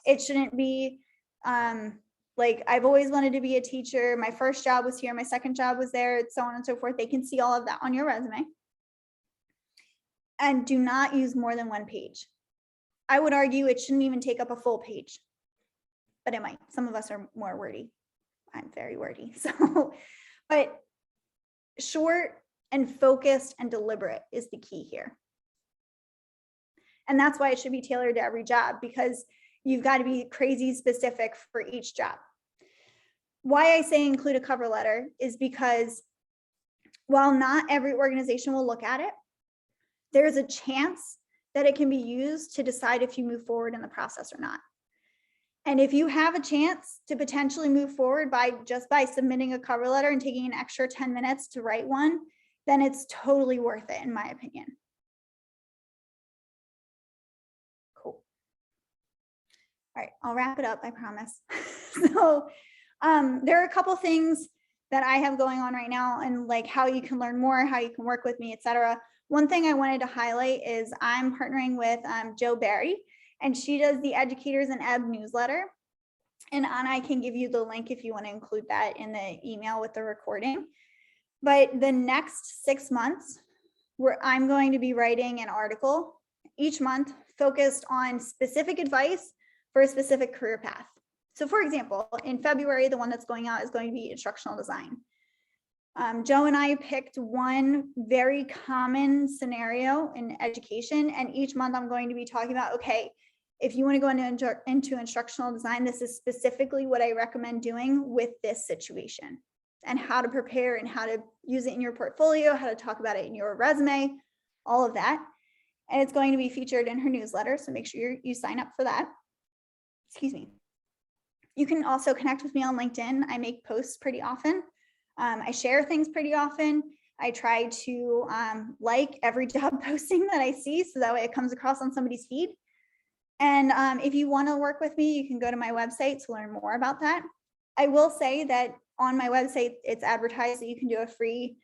It shouldn't be like, I've always wanted to be a teacher. My first job was here. My second job was there, so on and so forth. They can see all of that on your resume. And do not use more than 1 page. I would argue it shouldn't even take up a full page, but it might. Some of us are more wordy. I'm very wordy. So, but short and focused and deliberate is the key here. And that's why it should be tailored to every job, because you've got to be crazy specific for each job. Why I say include a cover letter is because while not every organization will look at it, there's a chance that it can be used to decide if you move forward in the process or not. And if you have a chance to potentially move forward by submitting a cover letter and taking an extra 10 minutes to write one, then it's totally worth it, in my opinion. Cool. All right, I'll wrap it up, I promise. So there are a couple things that I have going on right now and like how you can learn more, how you can work with me, etc. One thing I wanted to highlight is I'm partnering with Jo Barry, and she does the Educators and Ebb newsletter. And Anna, I can give you the link if you want to include that in the email with the recording. But the next 6 months, I'm going to be writing an article each month focused on specific advice for a specific career path. So for example, in February, the one that's going out is going to be instructional design. Joe and I picked one very common scenario in education, and each month I'm going to be talking about, okay, if you want to go into instructional design, this is specifically what I recommend doing with this situation, and how to prepare and how to use it in your portfolio, how to talk about it in your resume, all of that. And it's going to be featured in her newsletter, so make sure you sign up for that. Excuse me. You can also connect with me on LinkedIn. I make posts pretty often. I share things pretty often. I try to like every job posting that I see, so that way it comes across on somebody's feed. And if you want to work with me, you can go to my website to learn more about that, I will say that on my website, it's advertised that you can do a free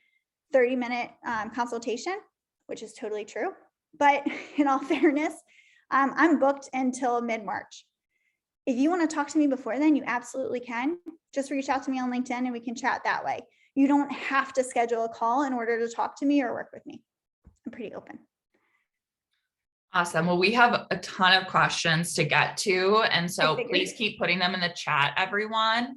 30-minute consultation, which is totally true. But in all fairness, I'm booked until mid-March. If you want to talk to me before then, you absolutely can. Just reach out to me on LinkedIn and we can chat that way. You don't have to schedule a call in order to talk to me or work with me. I'm pretty open. Awesome. Well, we have a ton of questions to get to, and so please keep putting them in the chat, everyone.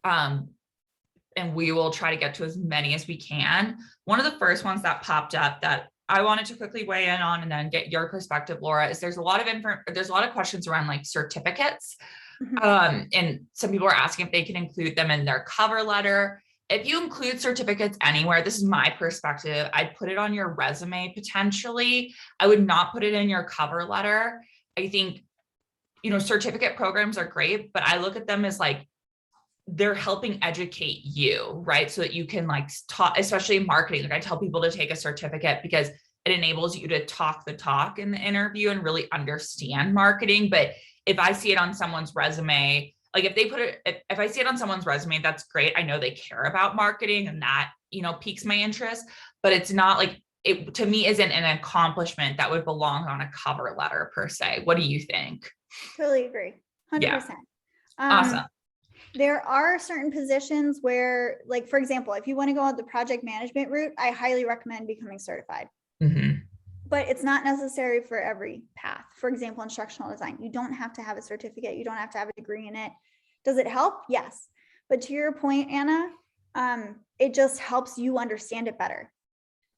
And we will try to get to as many as we can. One of the first ones that popped up that I wanted to quickly weigh in on and then get your perspective, Laura, is there's a lot of questions around like certificates. And some people are asking if they can include them in their cover letter. If you include certificates anywhere, this is my perspective, I'd put it on your resume potentially. I would not put it in your cover letter. I think, certificate programs are great, but I look at them as like, they're helping educate you, right? So that you can like talk, especially in marketing. Like I tell people to take a certificate because it enables you to talk the talk in the interview and really understand marketing. But if I see it on someone's resume, like if I see it on someone's resume, that's great. I know they care about marketing and that, piques my interest, but it's not like it to me isn't an accomplishment that would belong on a cover letter per se. What do you think? Totally agree. 100%. Yeah. Awesome. There are certain positions where, like, for example, if you want to go on the project management route, I highly recommend becoming certified. But it's not necessary for every path. For example, instructional design, you don't have to have a certificate. You don't have to have a degree in it. Does it help? Yes. But to your point, Anna, it just helps you understand it better.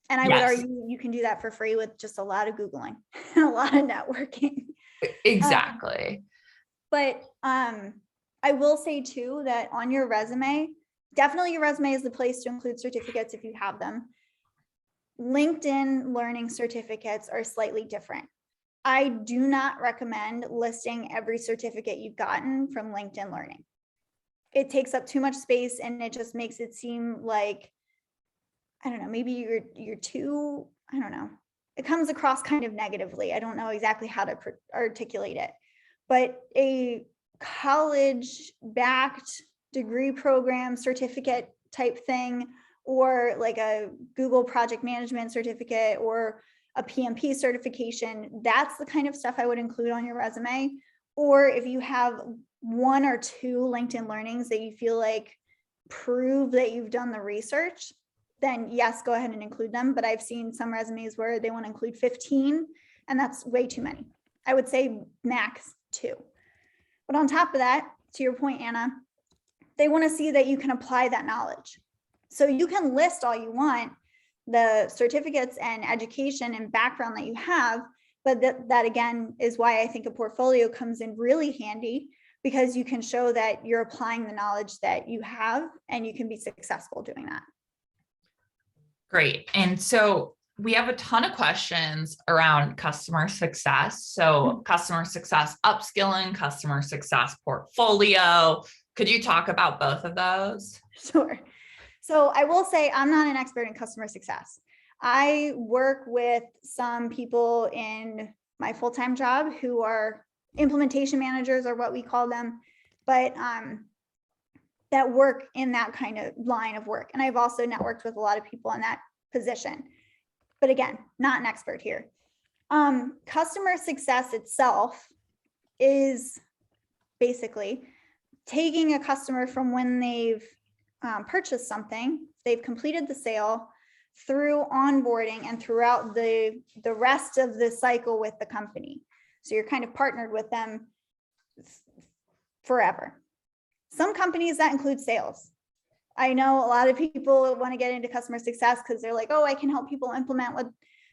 And I would argue you can do that for free with just a lot of Googling and a lot of networking. Exactly. But I will say too, that on your resume, definitely your resume is the place to include certificates if you have them. LinkedIn learning certificates are slightly different. I do not recommend listing every certificate you've gotten from LinkedIn Learning. It takes up too much space and it just makes it seem like, I don't know, maybe you're too, I don't know. It comes across kind of negatively. I don't know exactly how to articulate it, but a college-backed degree program certificate type thing, or like a Google project management certificate or a PMP certification, that's the kind of stuff I would include on your resume. Or if you have one or two LinkedIn learnings that you feel like prove that you've done the research, then yes, go ahead and include them. But I've seen some resumes where they want to include 15, and that's way too many. I would say max 2. But on top of that, to your point, Anna, they want to see that you can apply that knowledge. So you can list all you want, the certificates and education and background that you have, but that again is why I think a portfolio comes in really handy, because you can show that you're applying the knowledge that you have and you can be successful doing that. Great. And so we have a ton of questions around customer success. So customer success upskilling, customer success portfolio. Could you talk about both of those? Sure. So I will say I'm not an expert in customer success. I work with some people in my full-time job who are implementation managers, or what we call them, but that work in that kind of line of work. And I've also networked with a lot of people in that position. But again, not an expert here. Customer success itself is basically taking a customer from when they've purchased something, they've completed the sale, through onboarding and throughout the rest of the cycle with the company. So you're kind of partnered with them forever. Some companies that include sales. I know a lot of people want to get into customer success because they're like, oh, I can help people implement with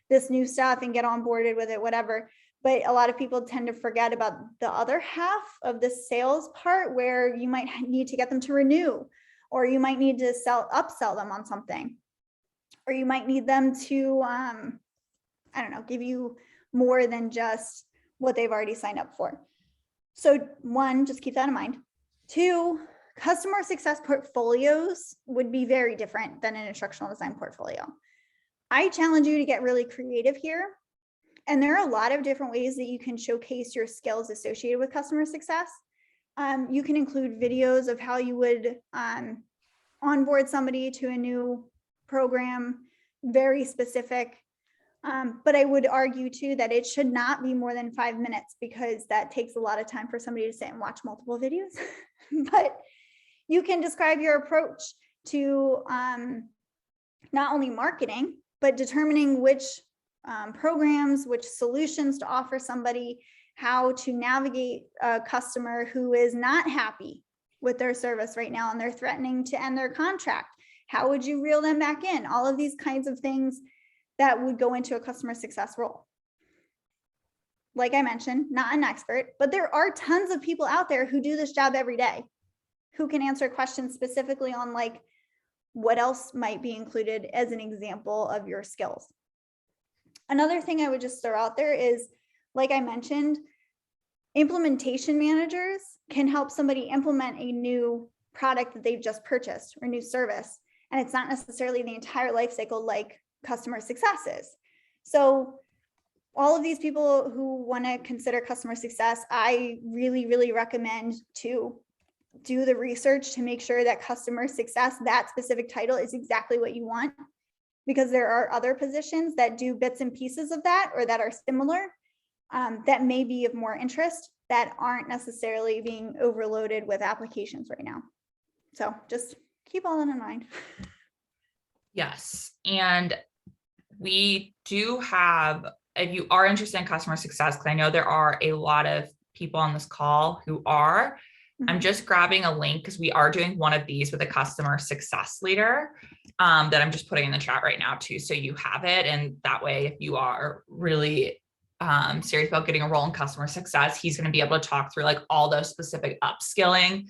this new stuff and get onboarded with it, whatever. But a lot of people tend to forget about the other half of the sales part, where you might need to get them to renew, or you might need to upsell them on something, or you might need them to, I don't know, give you more than just what they've already signed up for. So 1, just keep that in mind. 2, customer success portfolios would be very different than an instructional design portfolio. I challenge you to get really creative here. And there are a lot of different ways that you can showcase your skills associated with customer success. You can include videos of how you would onboard somebody to a new program, very specific. But I would argue too that it should not be more than 5 minutes, because that takes a lot of time for somebody to sit and watch multiple videos. But you can describe your approach to not only marketing, but determining which programs, which solutions to offer somebody, how to navigate a customer who is not happy with their service right now and they're threatening to end their contract. How would you reel them back in? All of these kinds of things that would go into a customer success role. Like I mentioned, not an expert, but there are tons of people out there who do this job every day, who can answer questions specifically on like what else might be included as an example of your skills. Another thing I would just throw out there is, like I mentioned, implementation managers can help somebody implement a new product that they've just purchased or new service. And it's not necessarily the entire life cycle like customer success is. So all of these people who want to consider customer success, I really, really recommend to do the research to make sure that customer success, that specific title, is exactly what you want, because there are other positions that do bits and pieces of that or that are similar, that may be of more interest, that aren't necessarily being overloaded with applications right now. So just keep all that in mind. Yes. And we do have, if you are interested in customer success, because I know there are a lot of people on this call who are, I'm just grabbing a link because we are doing one of these with a customer success leader that I'm just putting in the chat right now too. So you have it. And that way, if you are really serious about getting a role in customer success, he's going to be able to talk through like all those specific upskilling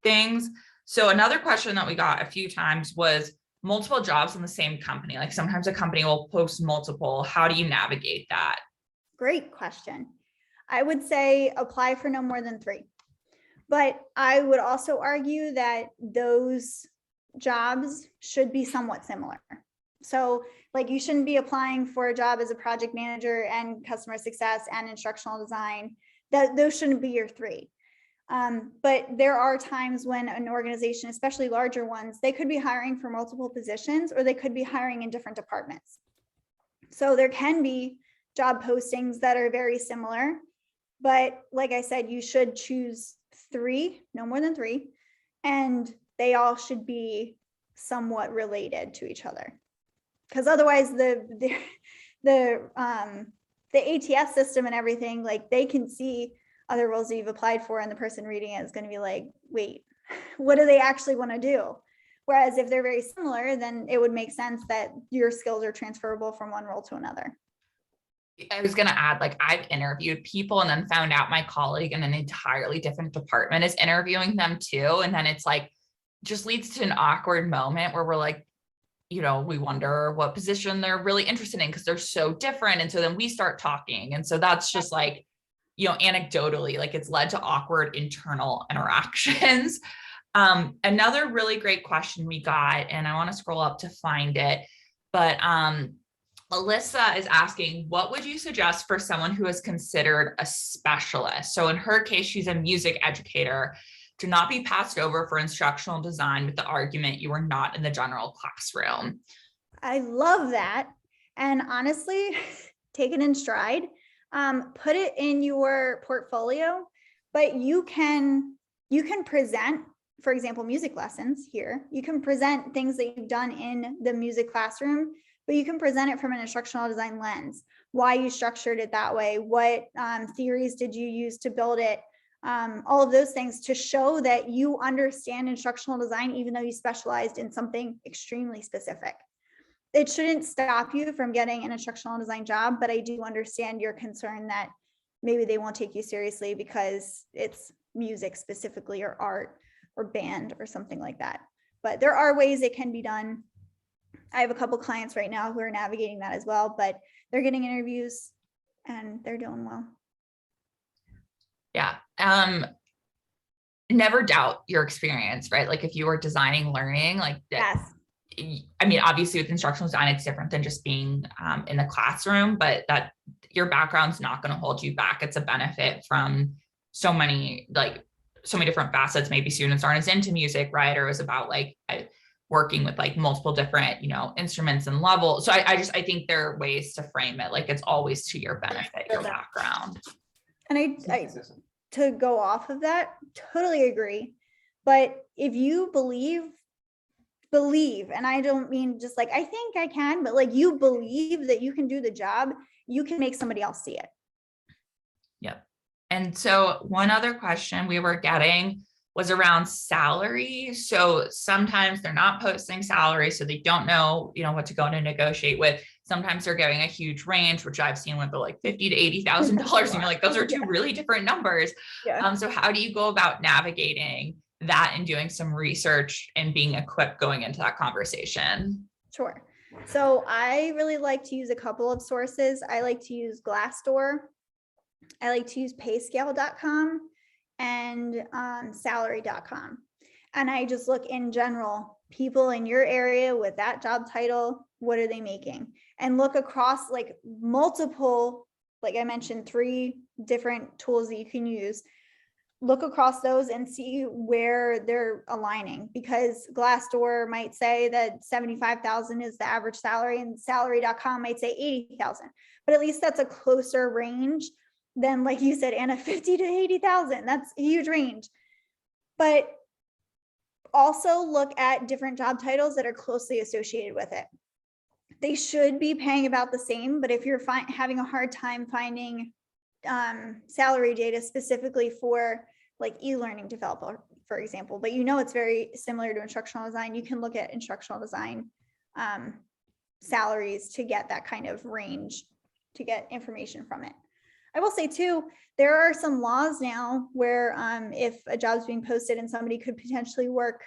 things. So another question that we got a few times was multiple jobs in the same company. Like sometimes a company will post multiple. How do you navigate that? Great question. I would say apply for no more than 3. But I would also argue that those jobs should be somewhat similar. So like you shouldn't be applying for a job as a project manager and customer success and instructional design. Those shouldn't be your 3. But there are times when an organization, especially larger ones, they could be hiring for multiple positions, or they could be hiring in different departments. So there can be job postings that are very similar, but like I said, you should choose 3, no more than 3, and they all should be somewhat related to each other. Because otherwise the ATS system and everything, like they can see other roles that you've applied for, and the person reading it is going to be like, wait, what do they actually want to do? Whereas if they're very similar, then it would make sense that your skills are transferable from one role to another. I was going to add, like I've interviewed people and then found out my colleague in an entirely different department is interviewing them too. And then it's like, just leads to an awkward moment where we're like, you know, we wonder what position they're really interested in because they're so different. And so then we start talking. And so that's just like, you know, anecdotally, like it's led to awkward internal interactions. Another really great question we got, and I want to scroll up to find it, but Alyssa is asking, what would you suggest for someone who is considered a specialist? So in her case, she's a music educator, to not be passed over for instructional design with the argument you are not in the general classroom. I love that. And honestly, take it in stride. Put it in your portfolio, but you can present, for example, music lessons here. You can present things that you've done in the music classroom, but you can present it from an instructional design lens, why you structured it that way, what theories did you use to build it, all of those things to show that you understand instructional design, even though you specialized in something extremely specific. It shouldn't stop you from getting an instructional design job, but I do understand your concern that maybe they won't take you seriously because it's music specifically, or art or band or something like that. But there are ways it can be done. I have a couple clients right now who are navigating that as well, but they're getting interviews and they're doing well. Yeah. Never doubt your experience, right? Like if you are designing learning, like that, yes. I mean, obviously with instructional design, it's different than just being in the classroom, but that your background's not going to hold you back. It's a benefit from so many different facets. Maybe students aren't as into music, right? Or it was about like working with like multiple different, instruments and levels. So I think there are ways to frame it. Like it's always to your benefit, your background. And I to go off of that, totally agree. But if you believe, and I don't mean just like, I think I can, but like you believe that you can do the job, you can make somebody else see it. Yep. And so one other question we were getting was around salary. So sometimes they're not posting salary, so they don't know, what to go in and negotiate with. Sometimes they're giving a huge range, which I've seen with the like $50,000 to $80,000. And you're like, those are two really different numbers. Yeah. So how do you go about navigating that and doing some research and being equipped going into that conversation? Sure. So I really like to use a couple of sources. I like to use Glassdoor. I like to use payscale.com and salary.com. And I just look in general, people in your area with that job title, what are they making? And look across like multiple, like I mentioned, 3 different tools that you can use. Look across those and see where they're aligning, because Glassdoor might say that 75,000 is the average salary and salary.com might say 80,000, but at least that's a closer range than, like you said, Anna, 50 to 80,000. That's a huge range. But also look at different job titles that are closely associated with it. They should be paying about the same, but if you're having a hard time finding salary data specifically for like e-learning developer, for example, but it's very similar to instructional design, you can look at instructional design salaries to get that kind of range, to get information from it. I will say too, there are some laws now where if a job's being posted and somebody could potentially work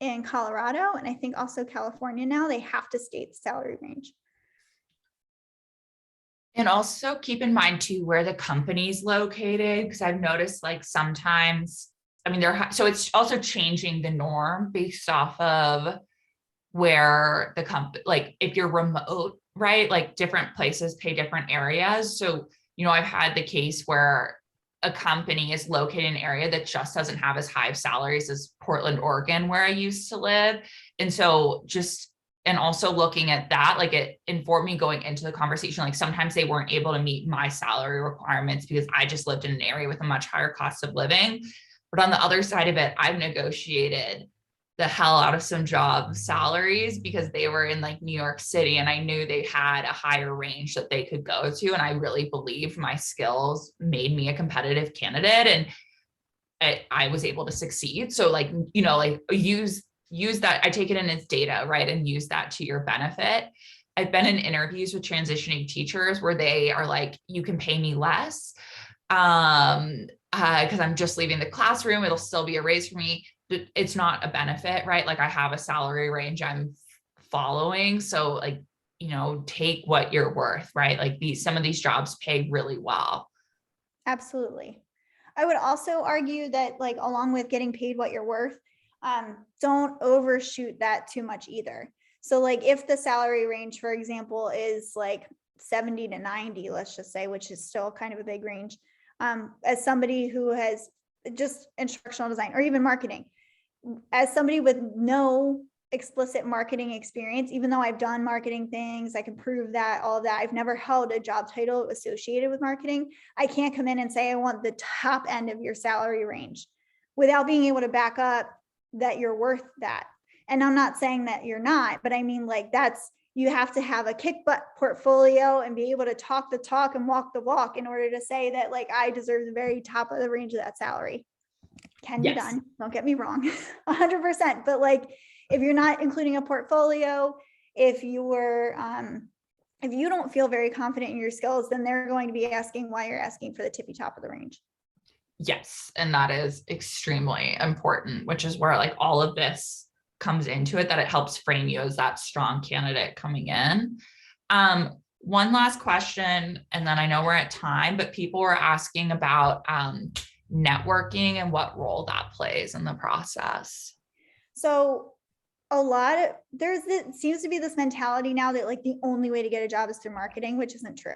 in Colorado, and I think also California now, they have to state the salary range. And also keep in mind too, where the company's located, because I've noticed like sometimes, so it's also changing the norm based off of where the company, like if you're remote, right? Like different places pay different areas. So, I've had the case where a company is located in an area that just doesn't have as high of salaries as Portland, Oregon, where I used to live. And so and also looking at that, like it informed me going into the conversation, like sometimes they weren't able to meet my salary requirements because I just lived in an area with a much higher cost of living. But on the other side of it, I've negotiated the hell out of some job salaries because they were in like New York City and I knew they had a higher range that they could go to. And I really believed my skills made me a competitive candidate and I was able to succeed. So like, use that. I take it in as data, right? And use that to your benefit. I've been in interviews with transitioning teachers where they are like, you can pay me less because I'm just leaving the classroom. It'll still be a raise for me. It's not a benefit, right? Like I have a salary range I'm following. So like, take what you're worth, right? Like some of these jobs pay really well. Absolutely. I would also argue that like, along with getting paid what you're worth, don't overshoot that too much either. So like if the salary range, for example, is like 70 to 90, let's just say, which is still kind of a big range, as somebody who has just instructional design or even marketing, as somebody with no explicit marketing experience, even though I've done marketing things, I can prove that, all of that, I've never held a job title associated with marketing. I can't come in and say, I want the top end of your salary range without being able to back up that you're worth that. And I'm not saying that you're not, but I mean, like you have to have a kick butt portfolio and be able to talk the talk and walk the walk in order to say that like I deserve the very top of the range of that salary. Can be done. Don't get me wrong, 100%. But like, if you're not including a portfolio, if you don't feel very confident in your skills, then they're going to be asking why you're asking for the tippy top of the range. Yes. And that is extremely important, which is where like all of this comes into it, that it helps frame you as that strong candidate coming in. One last question, and then I know we're at time, but people were asking about networking and what role that plays in the process. So seems to be this mentality now that like the only way to get a job is through marketing, which isn't true.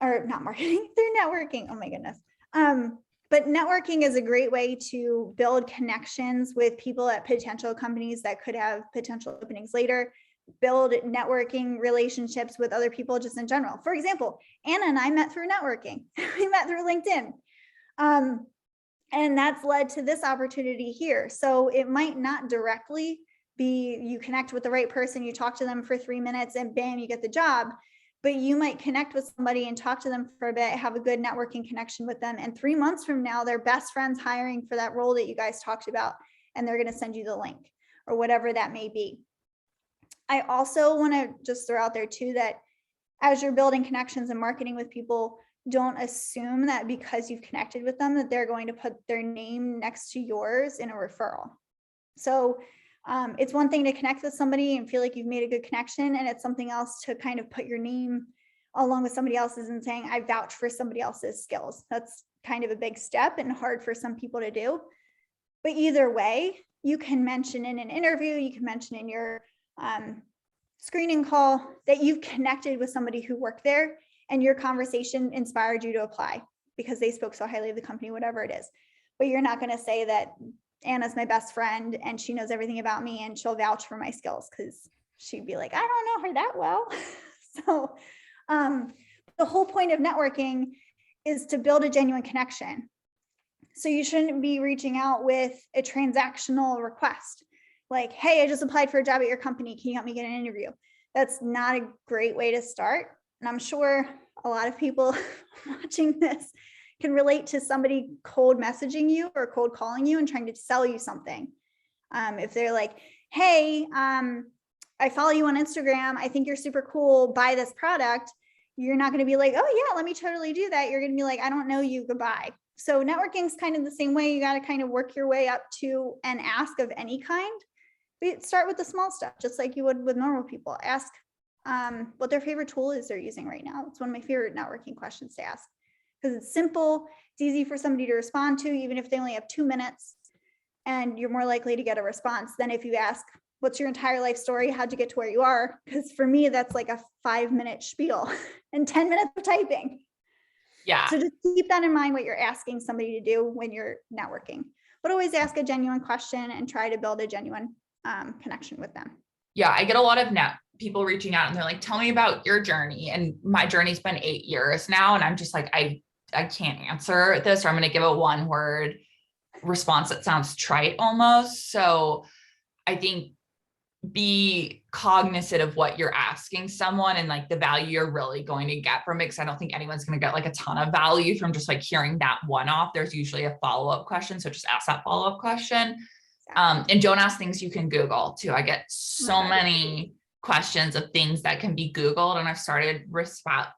Or not marketing, through networking. Oh my goodness. But networking is a great way to build connections with people at potential companies that could have potential openings later, build networking relationships with other people just in general. For example, Anna and I met through networking. We met through LinkedIn. And that's led to this opportunity here. So it might not directly be you connect with the right person, you talk to them for 3 minutes and bam, you get the job. But you might connect with somebody and talk to them for a bit, have a good networking connection with them. And 3 months from now, they're best friends hiring for that role that you guys talked about. And they're going to send you the link or whatever that may be. I also want to just throw out there too, that as you're building connections and marketing with people, don't assume that because you've connected with them that they're going to put their name next to yours in a referral. So it's one thing to connect with somebody and feel like you've made a good connection, and it's something else to kind of put your name along with somebody else's and saying, I vouch for somebody else's skills. That's kind of a big step and hard for some people to do. But either way, you can mention in an interview, you can mention in your screening call that you've connected with somebody who worked there and your conversation inspired you to apply because they spoke so highly of the company, whatever it is. But you're not going to say that Anna's my best friend and she knows everything about me and she'll vouch for my skills, because she'd be like, I don't know her that well. So the whole point of networking is to build a genuine connection. So you shouldn't be reaching out with a transactional request like, hey, I just applied for a job at your company. Can you help me get an interview? That's not a great way to start. And I'm sure a lot of people watching this can relate to somebody cold messaging you or cold calling you and trying to sell you something. If they're like, hey, I follow you on Instagram. I think you're super cool. Buy this product. You're not going to be like, oh yeah, let me totally do that. You're going to be like, I don't know you, goodbye. So networking is kind of the same way. You got to kind of work your way up to an ask of any kind. But start with the small stuff, just like you would with normal people. Ask what their favorite tool is they're using right now. It's one of my favorite networking questions to ask, because it's simple. It's easy for somebody to respond to, even if they only have 2 minutes, and you're more likely to get a response than if you ask, what's your entire life story? How'd you get to where you are? Because for me, that's like a 5-minute spiel and 10 minutes of typing. Yeah. So just keep that in mind, what you're asking somebody to do when you're networking. But always ask a genuine question and try to build a genuine connection with them. Yeah, I get a lot of people reaching out and they're like, tell me about your journey. And my journey's been 8 years now. And I'm just like, I can't answer this, or I'm going to give a 1-word response that sounds trite almost. So I think be cognizant of what you're asking someone and like the value you're really going to get from it. Cause I don't think anyone's going to get like a ton of value from just like hearing that one off. There's usually a follow-up question. So just ask that follow-up question. And don't ask things you can Google too. I get so many questions of things that can be Googled, and I've started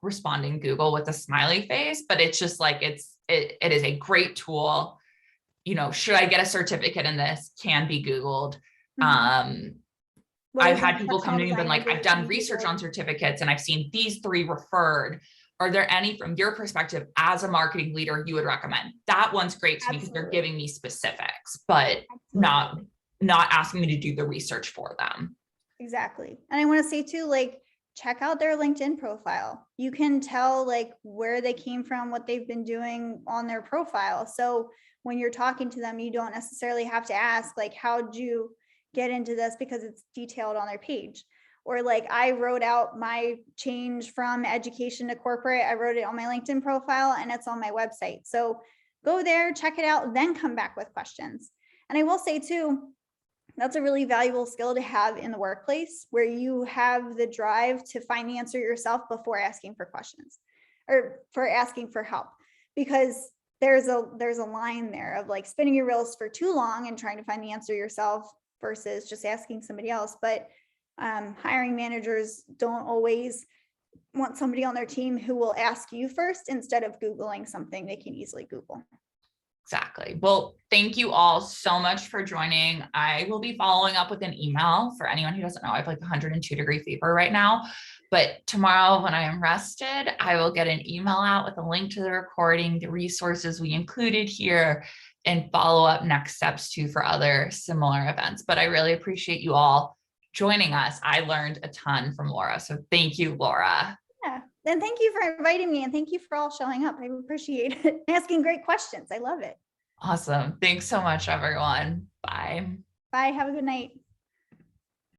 responding Google with a smiley face, but it's just like, it is a great tool. You know, should I get a certificate in this? Can be Googled. I've had people come to me and been like, I've done research on certificates and I've seen these 3 referred. Are there any from your perspective as a marketing leader you would recommend? That one's great to me because they're giving me specifics, but not asking me to do the research for them. Exactly. And I want to say too, like, check out their LinkedIn profile. You can tell like where they came from, what they've been doing on their profile. So when you're talking to them, you don't necessarily have to ask like, how'd you get into this, because it's detailed on their page. Or like, I wrote out my change from education to corporate. I wrote it on my LinkedIn profile and it's on my website. So go there, check it out, then come back with questions. And I will say too, that's a really valuable skill to have in the workplace, where you have the drive to find the answer yourself before asking for questions or for asking for help, because there's a line there of like spinning your wheels for too long and trying to find the answer yourself versus just asking somebody else. But hiring managers don't always want somebody on their team who will ask you first instead of Googling something they can easily Google. Exactly. Well, thank you all so much for joining. I will be following up with an email. For anyone who doesn't know, I have like 102-degree fever right now, but tomorrow when I am rested, I will get an email out with a link to the recording, the resources we included here, and follow up next steps too for other similar events. But I really appreciate you all joining us. I learned a ton from Laura. So thank you, Laura. Yeah, And thank you for inviting me, and thank you for all showing up. I appreciate it. Asking great questions. I love it. Awesome. Thanks so much, everyone. Bye. Bye. Have a good night.